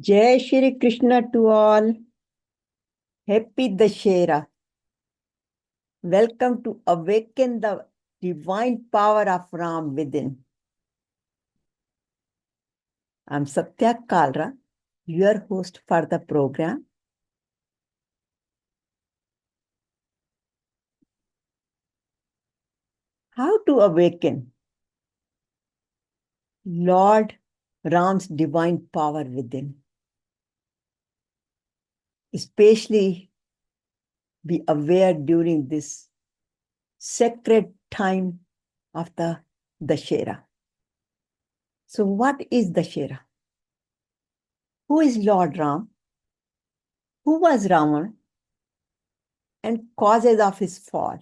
Jai Shri Krishna to all. Happy Dussehra. Welcome to Awaken the Divine Power of Ram Within. I'm Satya Kalra, your host for the program. How to awaken Lord Ram's divine power within. Especially be aware during this sacred time of the Dussehra. So what is Dussehra? Who is Lord Ram? Who was Ravana? And causes of his fall.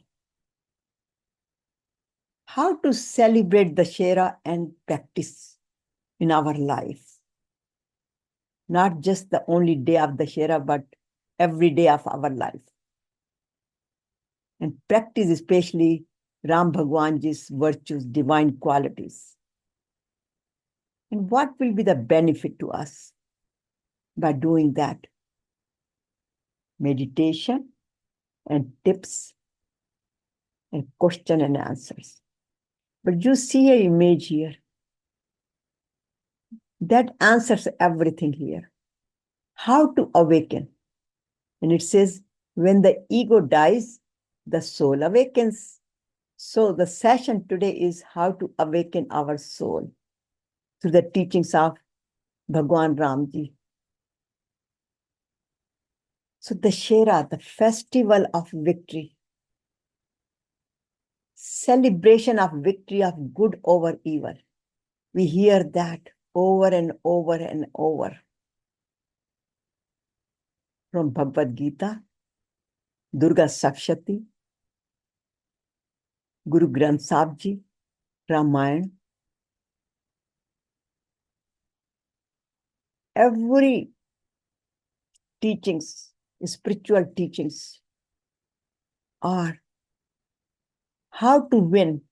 How to celebrate Dussehra and practice in our life. Not just the only day of Dussehra, but every day of our life. And practice especially Ram Bhagwanji's virtues, divine qualities. And what will be the benefit to us by doing that? Meditation and tips and question and answers. But you see an image here. That answers everything here. How to awaken. And it says, when the ego dies, the soul awakens. So the session today is how to awaken our soul through the teachings of Bhagwan Ramji. So Dussehra, the festival of victory, celebration of victory of good over evil. We hear that over and over and over. From Bhagavad Gita, Durga Sakshati, Guru Granth Sahib Ji, Ramayana. Every teachings, spiritual teachings are how to win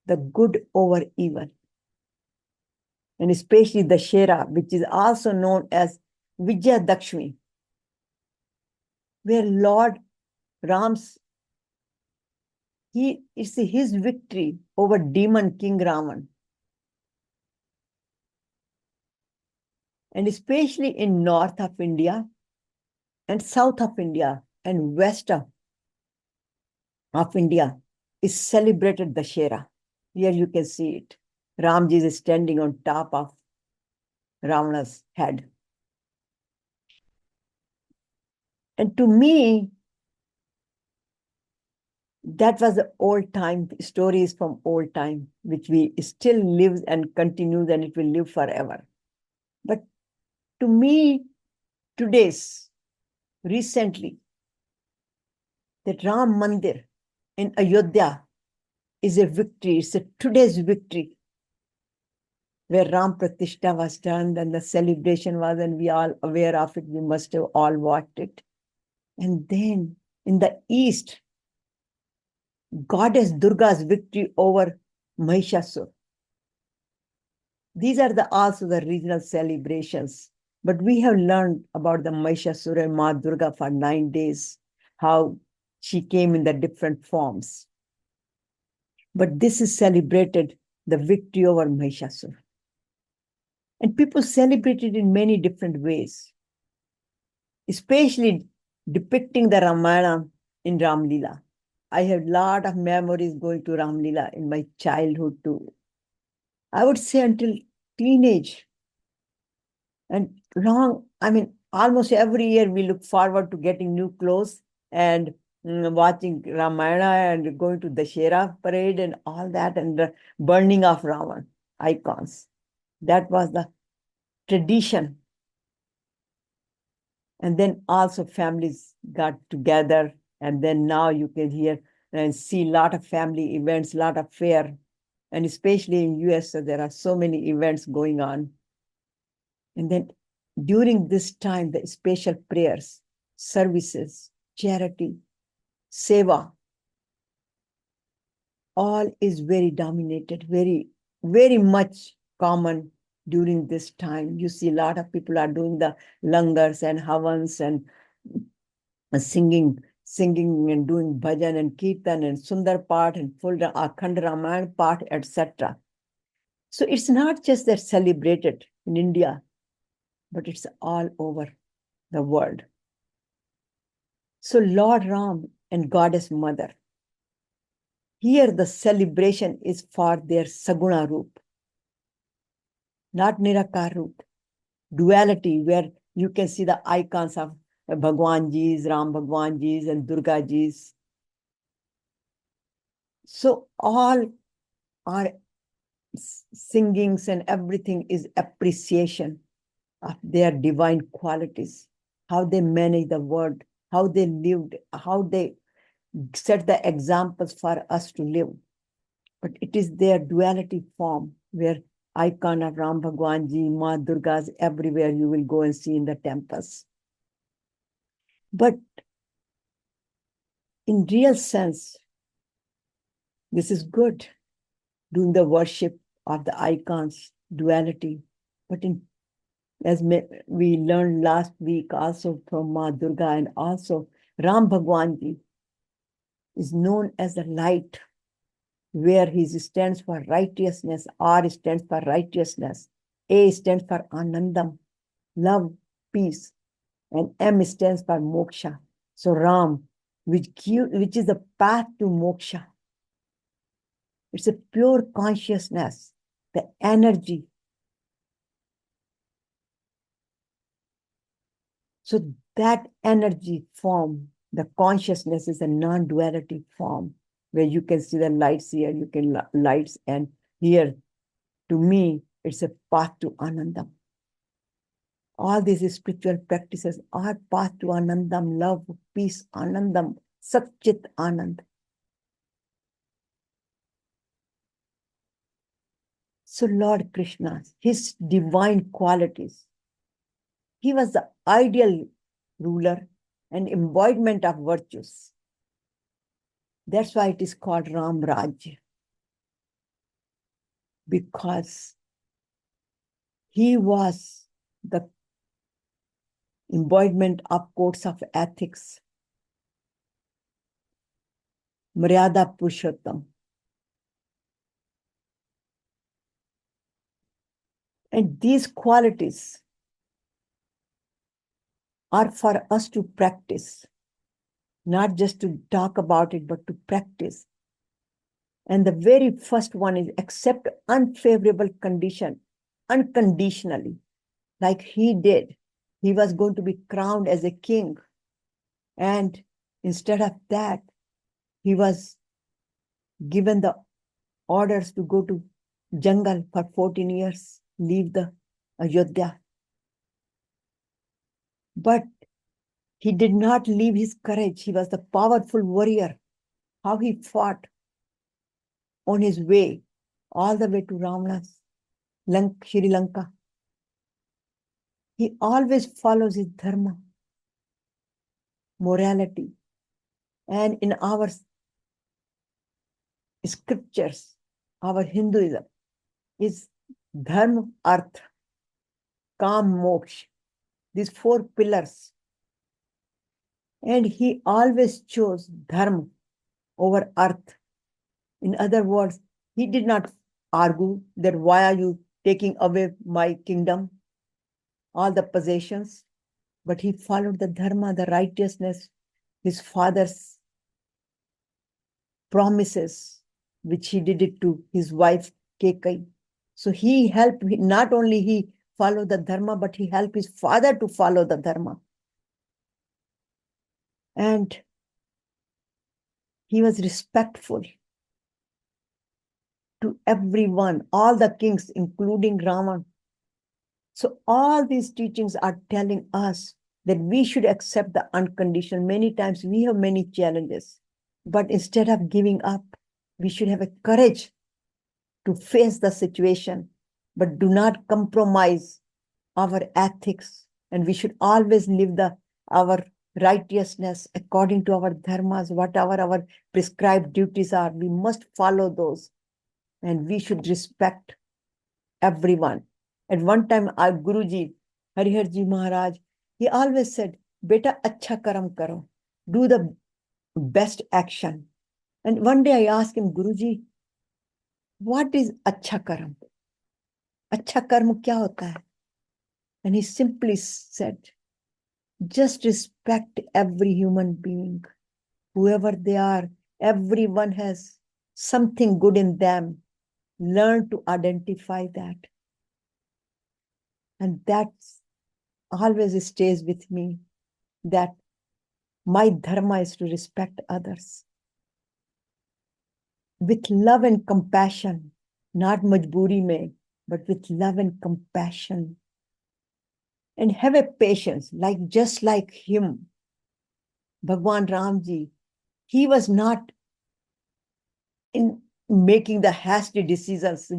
the good over evil. And especially Dussehra, which is also known as Vijayadashami, where Lord Ram's, it's his victory over demon King Ravana. And especially in north of India and south of India and west of India is celebrated Dussehra. Here you can see it. Ramji is standing on top of Ravana's head. And to me, that was the old time, stories from old time, which we still live and continues, and it will live forever. But to me, today's, recently, that Ram Mandir in Ayodhya is a victory. It's a today's victory, where Ram Pratishtha was done and the celebration was, and we are all aware of it. We must have all watched it. And then in the east, Goddess Durga's victory over Mahishasur. These are also the regional celebrations. But we have learned about the Mahishasur and Ma Durga for 9 days, how she came in the different forms. But this is celebrated, the victory over Mahishasur. And people celebrate it in many different ways, especially depicting the Ramayana in Ram Leela. I have a lot of memories going to Ram Leela in my childhood too. I would say until teenage. And almost every year we look forward to getting new clothes and watching Ramayana and going to the Dussehra parade and all that, and the burning of Ravana icons. That was the tradition. And then also families got together, and then now you can hear and see a lot of family events, a lot of fair, and especially in US, there are so many events going on. And then during this time, the special prayers, services, charity, seva, all is very dominated, very, very much common during this time. You see a lot of people are doing the langars and havans and singing and doing bhajan and kirtan and sundar part and full Akhand Ramayana part, etc. So it's not just that celebrated in India, but it's all over the world. So Lord Ram and Goddess Mother, here the celebration is for their Saguna Roop, not Nirakar Roop. Duality, where you can see the icons of Bhagwanjis, Ram Bhagwanjis, and Durgajis. So all our singings and everything is appreciation of their divine qualities, how they manage the world, how they lived, how they set the examples for us to live. But it is their duality form where icon of Ram Bhagwanji, Ma Durgas, everywhere you will go and see in the temples. But in real sense, this is good, doing the worship of the icons, duality. But as we learned last week also from Ma Durga, and also Ram Bhagwanji is known as the light, where he stands for righteousness, R stands for righteousness, A stands for Anandam, love, peace, and M stands for moksha. So Ram, which is the path to moksha. It's a pure consciousness, the energy. So that energy form, the consciousness, is a non-duality form, where you can see the lights here, you can lights, and here, to me, it's a path to Anandam. All these spiritual practices are path to Anandam, love, peace, Anandam, Satchit Anand. So Lord Krishna, his divine qualities, he was the ideal ruler and embodiment of virtues. That's why it is called Ram Raj, because he was the embodiment of codes of ethics, Maryada Purushottam. And these qualities are for us to practice, not just to talk about it, but to practice. And the very first one is accept unfavorable condition unconditionally, like he did. He was going to be crowned as a king. And instead of that, he was given the orders to go to jungle for 14 years, leave the Ayodhya. But he did not leave his courage. He was the powerful warrior. How he fought on his way, all the way to Ravana's Sri Lanka. He always follows his dharma, morality. And in our scriptures, our Hinduism is dharma, arth, kam, moksha, these four pillars. And he always chose dharma over arth. In other words, he did not argue that why are you taking away my kingdom, all the possessions, but he followed the dharma, the righteousness, his father's promises, which he did it to his wife Kekai. So he helped, not only he followed the dharma, but he helped his father to follow the dharma. And he was respectful to everyone, all the kings, including Ravana. So all these teachings are telling us that we should accept the unconditional. Many times we have many challenges, but instead of giving up, we should have a courage to face the situation, but do not compromise our ethics. And we should always live our righteousness according to our dharmas, whatever our prescribed duties are. We must follow those, and we should respect everyone. At one time, our Guruji, Hariharji Maharaj, he always said, Beta acha karam karo. Do the best action. And one day I asked him, Guruji, what is acha karam? Acha karma kya hota hai? And he simply said, just respect every human being, whoever they are. Everyone has something good in them. Learn to identify that. And that always stays with me, that my dharma is to respect others with love and compassion, not majburi mein, but with love and compassion. And have a patience, just like him, Bhagwan Ramji. He was not in making the hasty decisions.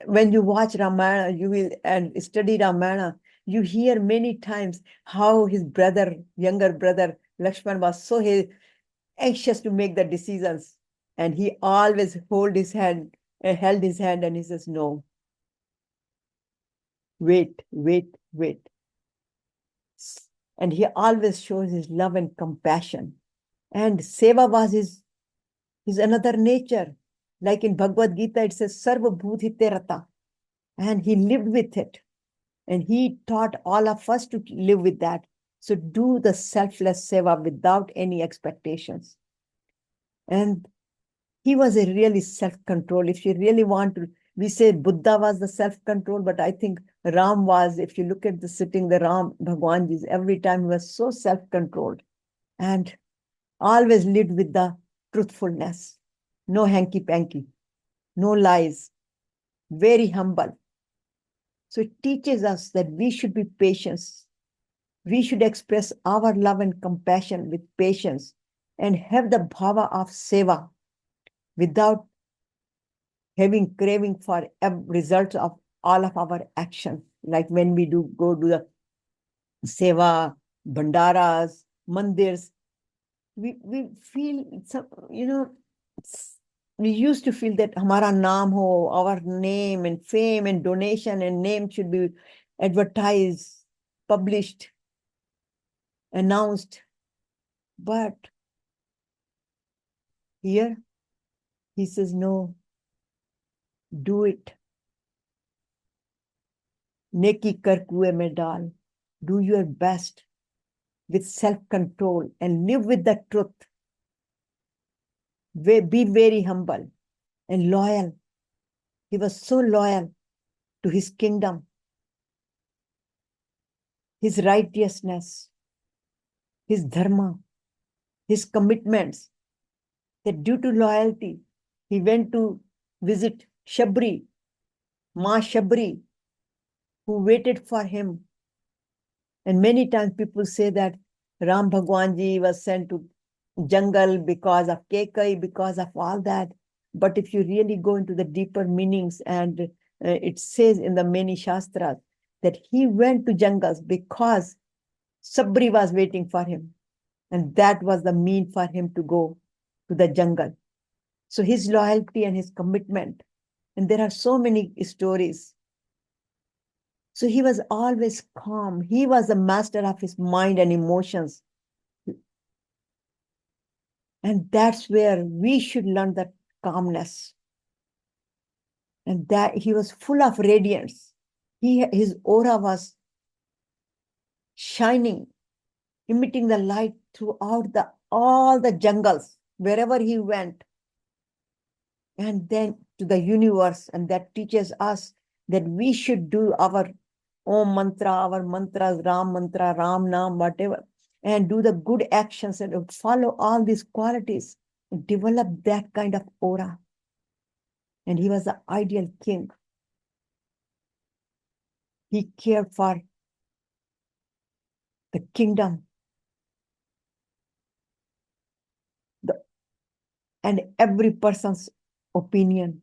When you watch Ramayana, you will and study Ramayana, you hear many times how his brother, younger brother, Lakshman, was so anxious to make the decisions. And he always held his hand and he says, no, wait. And he always shows his love and compassion. And seva was his another nature. Like in Bhagavad Gita, it says, Sarva Bhutite Rata. And he lived with it. And he taught all of us to live with that. So do the selfless seva without any expectations. And he was a really self-control. If you really want to, we say Buddha was the self-control, but I think Ram was, if you look at the Ram Bhagwanji's, every time he was so self-controlled and always lived with the truthfulness. No hanky-panky, no lies, very humble. So it teaches us that we should be patient. We should express our love and compassion with patience and have the bhava of seva without having craving for results of all of our action. Like when we go do the seva, bhandaras, mandirs, we feel some, we used to feel that hamara naam ho, our name and fame and donation and name should be advertised, published, announced. But here he says, no, do it. Neki kar kuएं mein dal. Do your best with self-control and live with the truth. Be very humble and loyal. He was so loyal to his kingdom, his righteousness, his dharma, his commitments, that due to loyalty, he went to visit Shabri, Ma Shabri, who waited for him. And many times people say that Ram Bhagwanji was sent to jungle because of Kekai, because of all that. But if you really go into the deeper meanings, and it says in the many Shastras that he went to jungles because Sabri was waiting for him. And that was the mean for him to go to the jungle. So his loyalty and his commitment. And there are so many stories. So he was always calm. He was a master of his mind and emotions. And that's where we should learn that calmness. And that he was full of radiance. His aura was shining, emitting the light throughout all the jungles, wherever he went. And then to the universe. And that teaches us that we should do our Om mantra, our mantras, Ram mantra, Ram Naam, whatever, and do the good actions and follow all these qualities, and develop that kind of aura. And he was the ideal king. He cared for the kingdom and every person's opinion.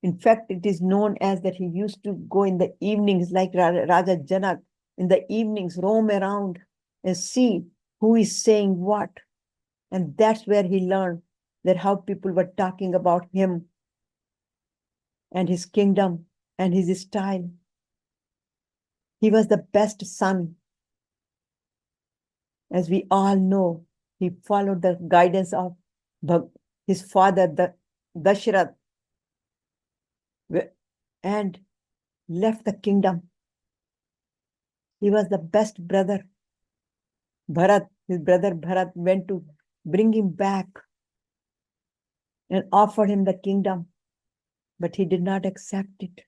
In fact, it is known as that he used to go in the evenings, like Raja Janak, in the evenings, roam around and see who is saying what. And that's where he learned that how people were talking about him. and his kingdom and his style. He was the best son. As we all know, he followed the guidance of his father, the Dussehra, and left the kingdom. He was the best brother. Bharat, his brother Bharat, went to bring him back and offered him the kingdom, but he did not accept it.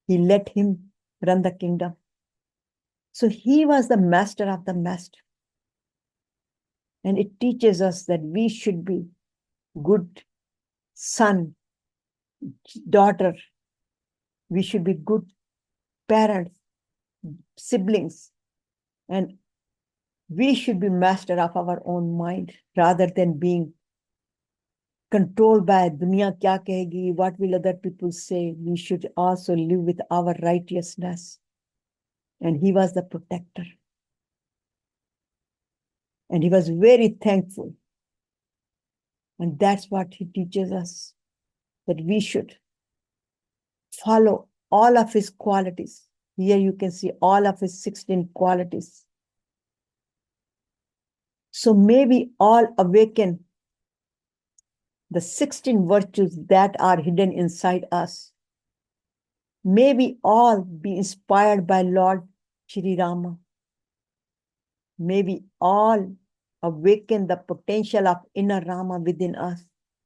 He let him run the kingdom. So he was the master of the master. And it teaches us that we should be good son, daughter. We should be good parents, siblings, and we should be master of our own mind rather than being controlled by dunya kya kahegi, what will other people say. We should also live with our righteousness. And he was the protector. And he was very thankful. And that's what he teaches us, that we should follow all of his qualities. Here you can see all of his 16 qualities. So may we all awaken the 16 virtues that are hidden inside us. May we all be inspired by Lord Shri Rama. May we all awaken the potential of inner Rama within us,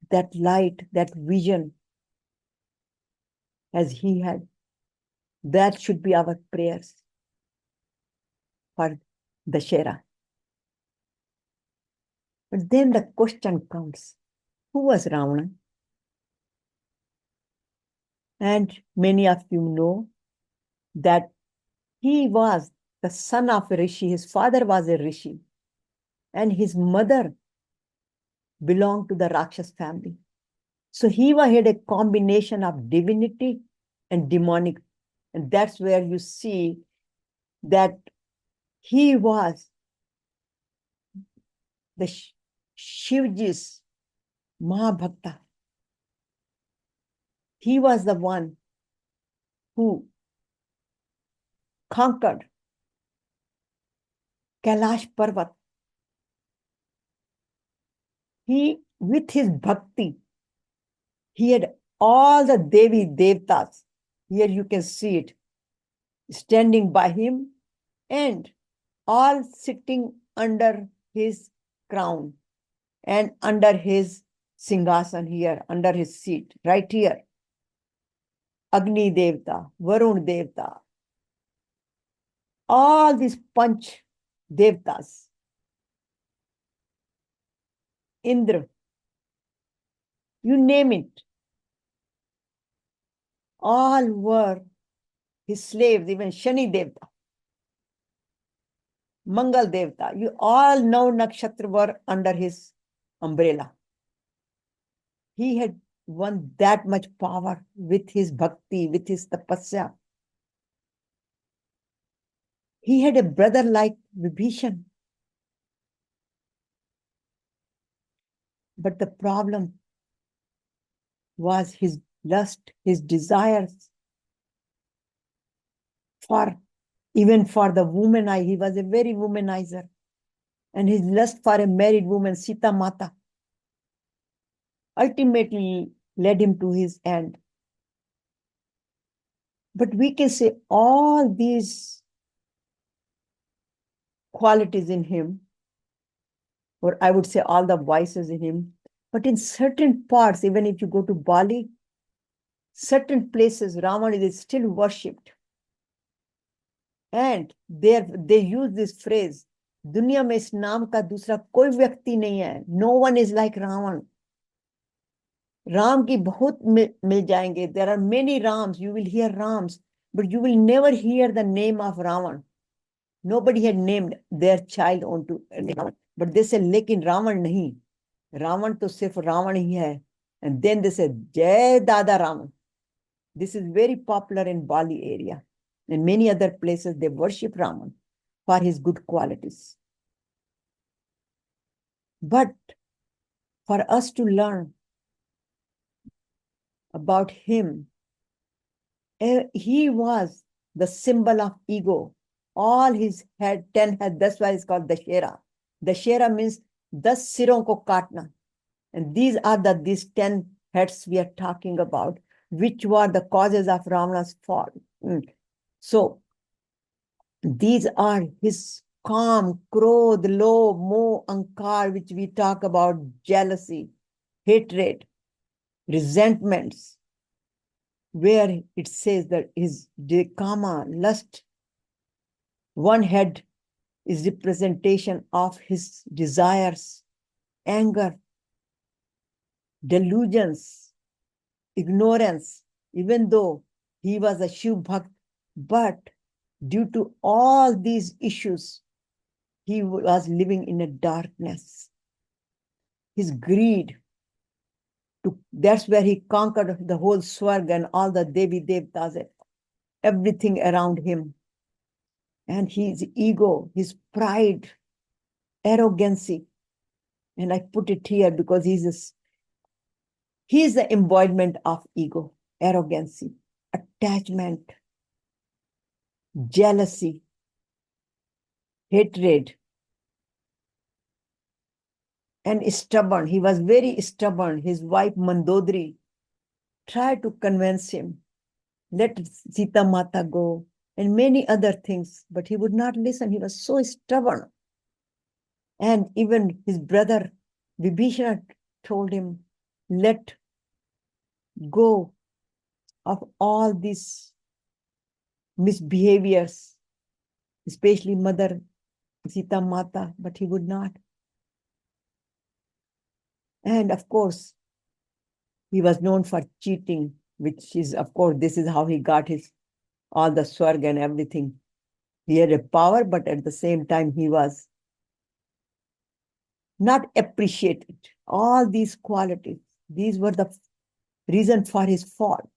that light, that vision as he had. That should be our prayers for Dussehra. But then the question comes, who was Ravana? And many of you know that he was the son of a rishi. His father was a rishi. And his mother belonged to the Rakshas family. So he had a combination of divinity and demonic. And that's where you see that he was the Shivji's Mahabhakta. He was the one who conquered Kailash Parvat. He, with his bhakti, he had all the Devi Devtas. Here you can see it, standing by him and all sitting under his crown and under his Singhasan here, under his seat, right here. Agni Devta, Varun Devta, all these Panch Devtas, Indra, you name it, all were his slaves, even Shani Devta, Mangal Devta, you all know Nakshatra were under his umbrella. He had won that much power with his bhakti, with his tapasya. He had a brother like Vibhishan. But the problem was his lust, his desires even for the woman. He was a very womanizer. And his lust for a married woman, Sita Mata, ultimately led him to his end. But we can say all these qualities in him, or I would say all the vices in him, but in certain parts, even if you go to Bali, certain places, Ravana is still worshipped. And they use this phrase, दुनिया में इस नाम का दूसरा कोई व्यक्ति नहीं है. No one is like Ravan. Ram की बहुत मिल जाएंगे. There are many Rams. You will hear Rams, but you will never hear the name of Ravan. Nobody had named their child onto Ravan. But they say, लेकिन रावण नहीं. रावण तो सिर्फ रावण ही है. And then they said, Jai Dada Ravan. This is very popular in Bali area. In many other places, they worship Raman for his good qualities. But for us to learn about him. He was the symbol of ego. All his head, 10 head, that's why it's called Dussehra. Dussehra means 10 siron ko kaatna. And these are these 10 heads we are talking about, which were the causes of Ravana's fall. So these are his calm, krodh, lobh, moh, ankar, which we talk about, jealousy, hatred, resentments, where it says that his kama, lust, one head is representation of his desires, anger, delusions, ignorance, even though he was a Shiv Bhakt, but due to all these issues, he was living in a darkness. His greed, that's where he conquered the whole Swarg and all the Devi Devtas, everything around him. And his ego, his pride, arrogancy. And I put it here because he's the embodiment of ego, arrogancy, attachment, jealousy, hatred, and stubborn. He was very stubborn. His wife Mandodari tried to convince him, let Sita Mata go, and many other things, but he would not listen. He was so stubborn. And even his brother Vibhishana told him, let go of all these misbehaviors, especially Mother Sita Mata, but he would not. And of course, he was known for cheating, which is, of course, this is how he got all the swarg and everything. He had a power, but at the same time, he was not appreciated. All these qualities, these were the reason for his fall.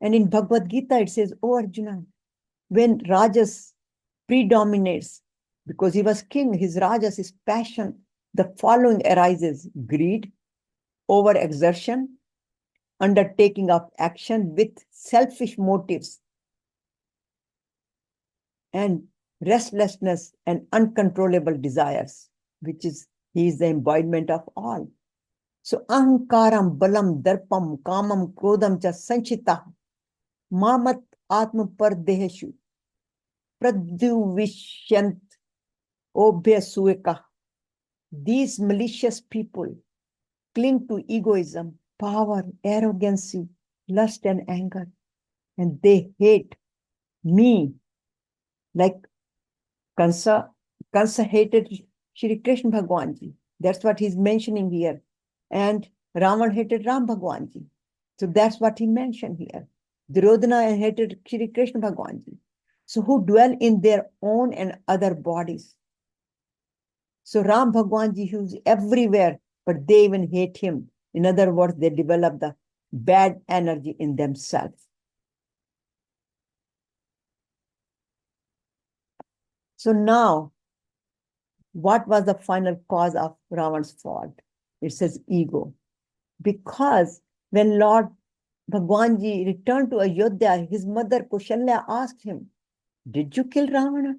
And in Bhagavad Gita, it says, oh Arjuna, when Rajas predominates, because he was king, his Rajas, his passion, the following arises: greed, overexertion, undertaking of action with selfish motives, and restlessness and uncontrollable desires, which is, he is the embodiment of all. So, ahankaram, balam, darpam, kamam, krodam cha sanchita, mamat atma pardeheshu, pradyuvishyant obhya sueka. These malicious people cling to egoism, power, arrogancy, lust, and anger, and they hate me. Like Kansa hated Shri Krishna Bhagwan Ji. That's what he's mentioning here. And Ravan hated Ram Bhagwan Ji. So that's what he mentioned here. Duryodhana hated Shri Krishna Bhagwan Ji. So who dwell in their own and other bodies. So Ram Bhagwan Ji, who's everywhere, but they even hate him. In other words, they develop the bad energy in themselves. So now, what was the final cause of Ravan's fall? It says ego. Because when Lord Bhagwan Ji returned to Ayodhya, his mother Kaushalya asked him, did you kill Ravana?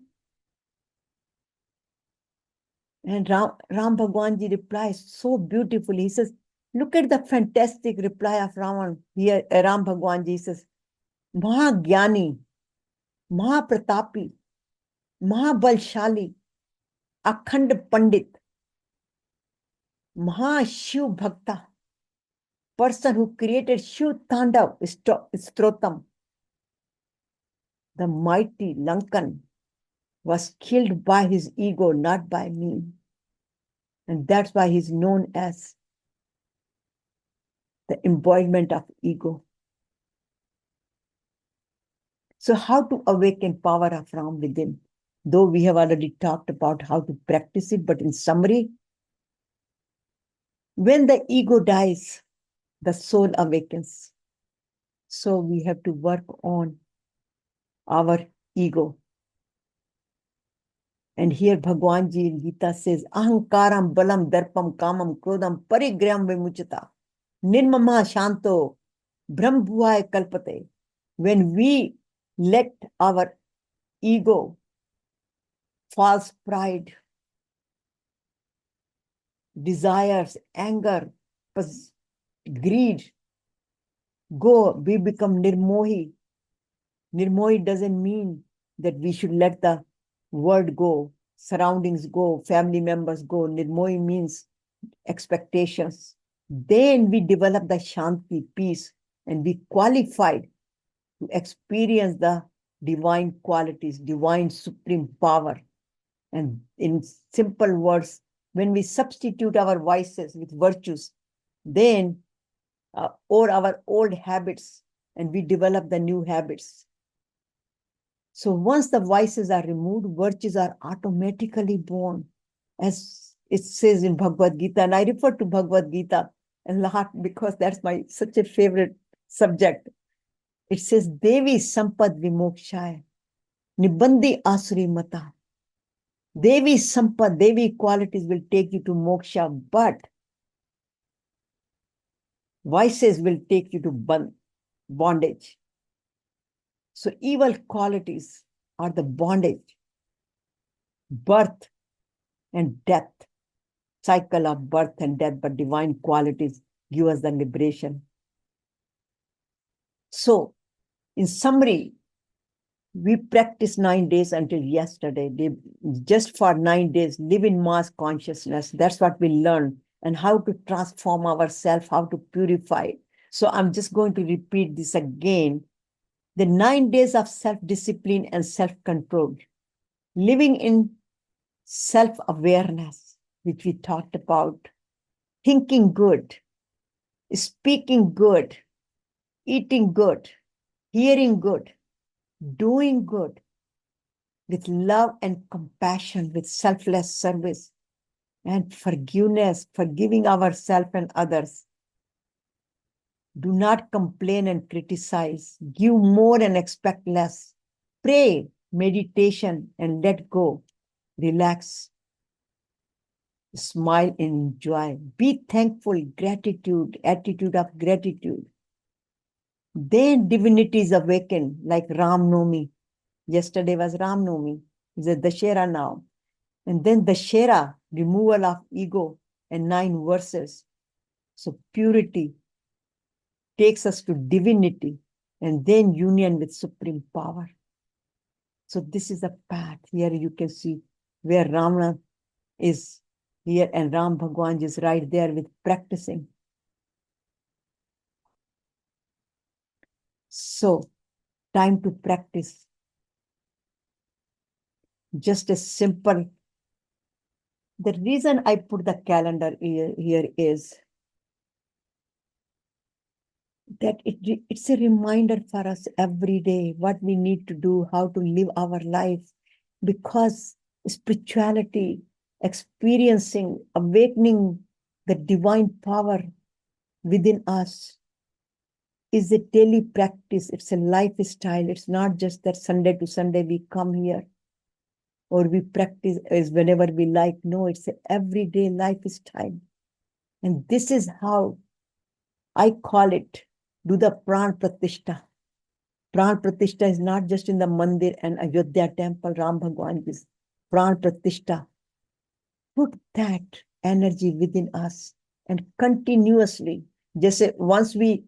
And Ram Bhagwan Ji replies so beautifully. He says, look at the fantastic reply of Ravan. Here, Ram Bhagwan Ji says, Maha Gyani, Maha Pratapi, Maha Balshali, Akhand Pandit, Maha Shiv Bhakta, person who created Shiv Tandav Strotam, the mighty Lankan, was killed by his ego, not by me. And that's why he's known as the embodiment of ego. So how to awaken power of Ram within? Though we have already talked about how to practice it, but in summary, when the ego dies, the soul awakens. So we have to work on our ego. And here Bhagwan Ji in Gita says, Ahankaram, balam, darpam, kamam, krodam, parigraham vimuchita, nirmama shanto, Brahmbhuaya kalpate. When we let our ego, false pride, desires, anger, greed go, we become nirmohi. Nirmohi doesn't mean that we should let the world go, surroundings go, family members go. Nirmohi means expectations. Then we develop the Shanti, peace, and we qualified to experience the divine qualities, divine supreme power. And in simple words, when we substitute our vices with virtues, then or our old habits, and we develop the new habits. So once the vices are removed, virtues are automatically born, as it says in Bhagavad Gita. And I refer to Bhagavad Gita a lot because that's my such a favorite subject. It says, Devi Sampad Vimokshaya, Nibandi Asuri Mata. Devi Sampad, Devi qualities will take you to moksha, but vices will take you to bondage. So evil qualities are the bondage, birth and death, cycle of birth and death, but divine qualities give us the liberation. So, in summary, we practiced 9 days until yesterday. Just for 9 days, live in mass consciousness. That's what we learned, and how to transform ourselves, how to purify. So I'm just going to repeat this again. The 9 days of self-discipline and self-control, living in self-awareness, which we talked about, thinking good, speaking good, eating good, hearing good, doing good, with love and compassion, with selfless service and forgiveness, forgiving ourselves and others. Do not complain and criticize. Give more and expect less. Pray, meditation, and let go. Relax. Smile and enjoy. Be thankful, gratitude, attitude of gratitude. Then divinities awaken, like Ram Nomi. Yesterday was Ram Nomi. It's a Dussehra now. And then Dussehra, removal of ego, and 9 verses. So purity takes us to divinity, and then union with supreme power. So this is a path. Here you can see where Ravana is here, and Ram Bhagwan is right there with practicing. So time to practice. Just a simple. The reason I put the calendar here is that it's a reminder for us every day what we need to do, how to live our life, because spirituality, experiencing, awakening the divine power within us is a daily practice. It's a lifestyle. It's not just that Sunday to Sunday we come here or we practice as whenever we like. No, it's an everyday lifestyle. And this is how I call it, do the Pran Pratishta. Pran Pratishta is not just in the Mandir and Ayodhya temple, Ram Bhagwan is Pran Pratishta. Put that energy within us and continuously, just once we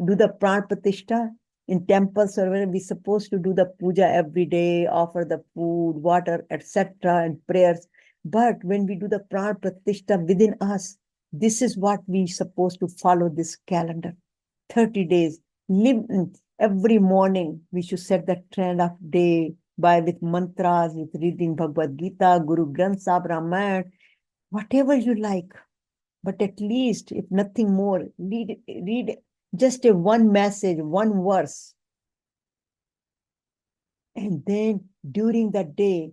do the Pran Pratishta in temples or where we're supposed to do the puja every day, offer the food, water, etc. and prayers. But when we do the Pran Pratishta within us, this is what we're supposed to follow this calendar. 30 days. Live every morning. We should set the trend of day by with mantras, with reading Bhagavad Gita, Guru Granth Sahib, Ramayana, whatever you like. But at least, if nothing more, read just a one message, one verse. And then during the day,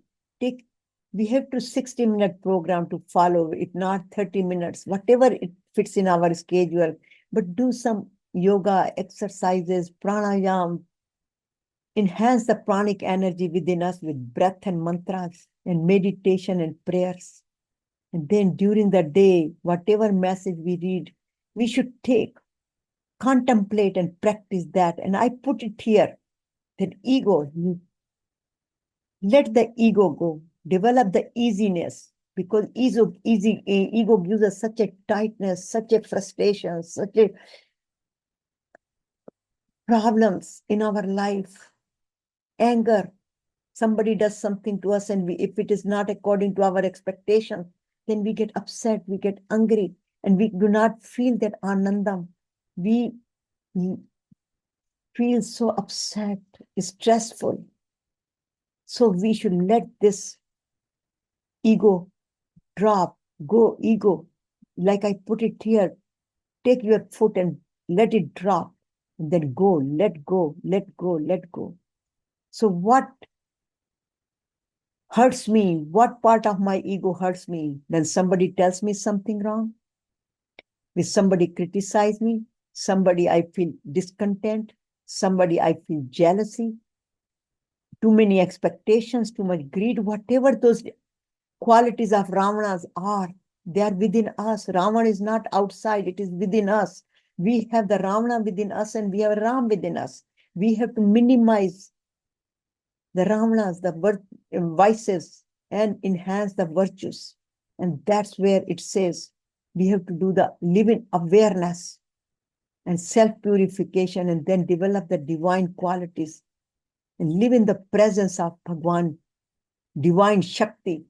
we have to 60-minute program to follow, if not 30 minutes, whatever it fits in our schedule. But do some yoga, exercises, pranayam, enhance the pranic energy within us with breath and mantras and meditation and prayers. And then during the day, whatever message we read, we should take contemplate and practice that. And I put it here, that ego, let the ego go, develop the easiness, because ego gives us such a tightness, such a frustration, such a problems in our life, anger. Somebody does something to us, and if it is not according to our expectation, then we get upset, we get angry, and we do not feel that Anandam. We feel so upset, stressful. So we should let this ego drop, go ego. Like I put it here, take your foot and let it drop. And then go, let go, let go, let go. So what hurts me? What part of my ego hurts me? When somebody tells me something wrong, when somebody criticize me, somebody I feel discontent, somebody I feel jealousy, too many expectations, too much greed, whatever those qualities of Ravanas are, they are within us. Ravana is not outside, it is within us. We have the Ravana within us and we have Ram within us. We have to minimize the Ravanas, the vices, and enhance the virtues. And that's where it says we have to do the living awareness and self-purification, and then develop the divine qualities and live in the presence of Bhagwan, divine Shakti,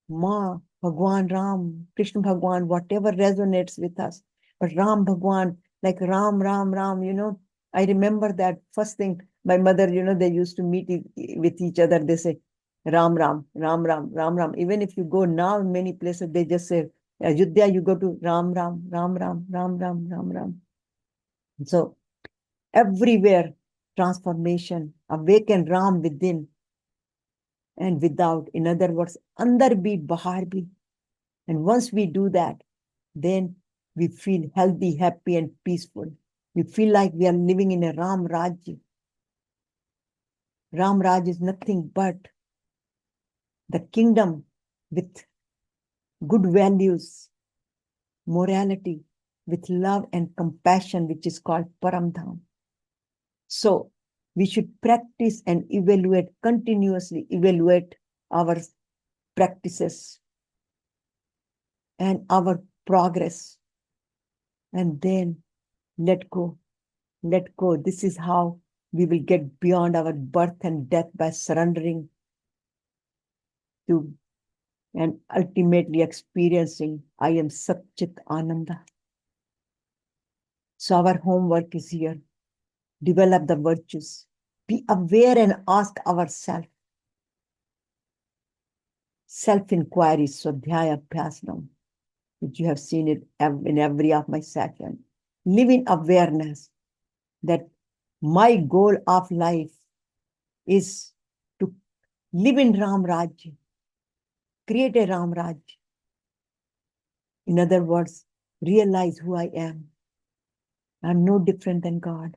Ma, Bhagwan Ram, Krishna Bhagwan, whatever resonates with us. But Ram Bhagwan, like Ram, Ram, Ram, I remember that first thing, my mother, they used to meet with each other. They say, Ram, Ram, Ram, Ram, Ram, Ram. Even if you go now in many places, they just say, Ayodhya, you go to Ram, Ram, Ram, Ram, Ram, Ram, Ram, Ram. So everywhere, transformation, awaken Ram within and without. In other words, andar bhi, bahar bhi. And once we do that, then we feel healthy, happy, and peaceful. We feel like we are living in a Ram Raj. Ram Raj is nothing but the kingdom with good values, morality, with love and compassion, which is called Paramdham. So we should practice and evaluate, continuously evaluate our practices and our progress, and then let go, let go. This is how we will get beyond our birth and death, by surrendering to and ultimately experiencing I am Satchit Ananda. So our homework is here. Develop the virtues. Be aware and ask ourselves. Self-inquiry, Swadhyaya Abhyasam, which you have seen it in every of my sessions. Live in awareness that my goal of life is to live in Ram Raj, create a Ram Raj. In other words, realize who I am. I'm no different than God.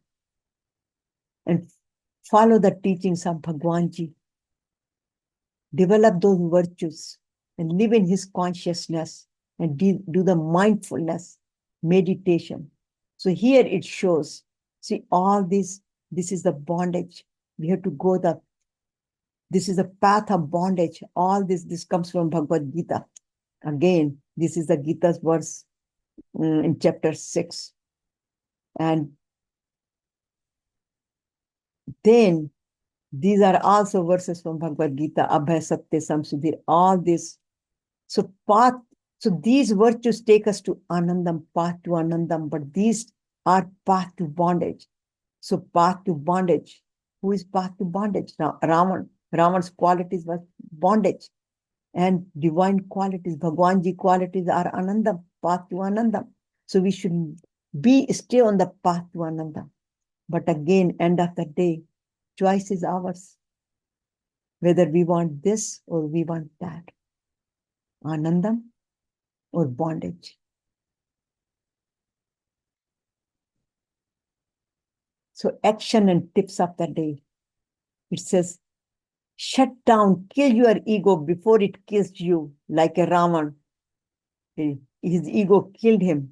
And follow the teachings of Bhagwanji. Develop those virtues and live in his consciousness and do the mindfulness meditation. So here it shows, see, all this is the bondage. We have to go this is the path of bondage. All this comes from Bhagavad Gita. Again, this is the Gita's verse in chapter 6. And then these are also verses from Bhagavad Gita, Abhay Satya Samsudhir, all this. So these virtues take us to Anandam, path to Anandam, but these are path to bondage. So path to bondage. Who is path to bondage? Now, Raman's qualities was bondage. And divine qualities, Bhagwanji qualities are Anandam, path to Anandam. So we should stay on the path to Anandam. But again, end of the day, choice is ours. Whether we want this or we want that. Anandam or bondage. So action and tips of the day. It says, shut down, kill your ego before it kills you, like a Ravan. His ego killed him.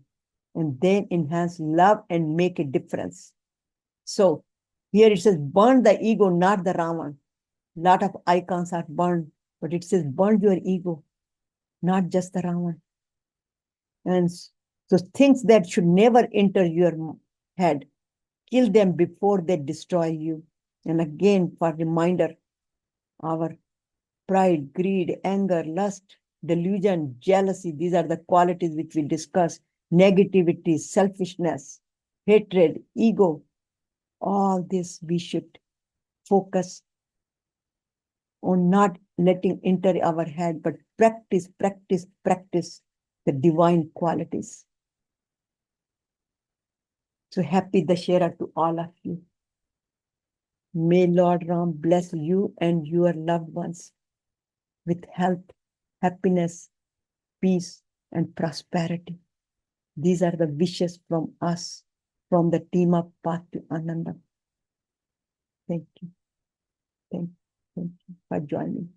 and then enhance love and make a difference. So here it says, burn the ego, not the Ravan. Lot of icons are burned, but it says, burn your ego, not just the Ravan. And so things that should never enter your head, kill them before they destroy you. And again, for reminder, our pride, greed, anger, lust, delusion, jealousy, these are the qualities which we discuss. Negativity, selfishness, hatred, ego, all this we should focus on not letting enter our head, but practice, practice, practice the divine qualities. So happy Dussehra to all of you. May Lord Ram bless you and your loved ones with health, happiness, peace, and prosperity. These are the wishes from us, from the team of Path to Anandam. Thank you. Thank you for joining.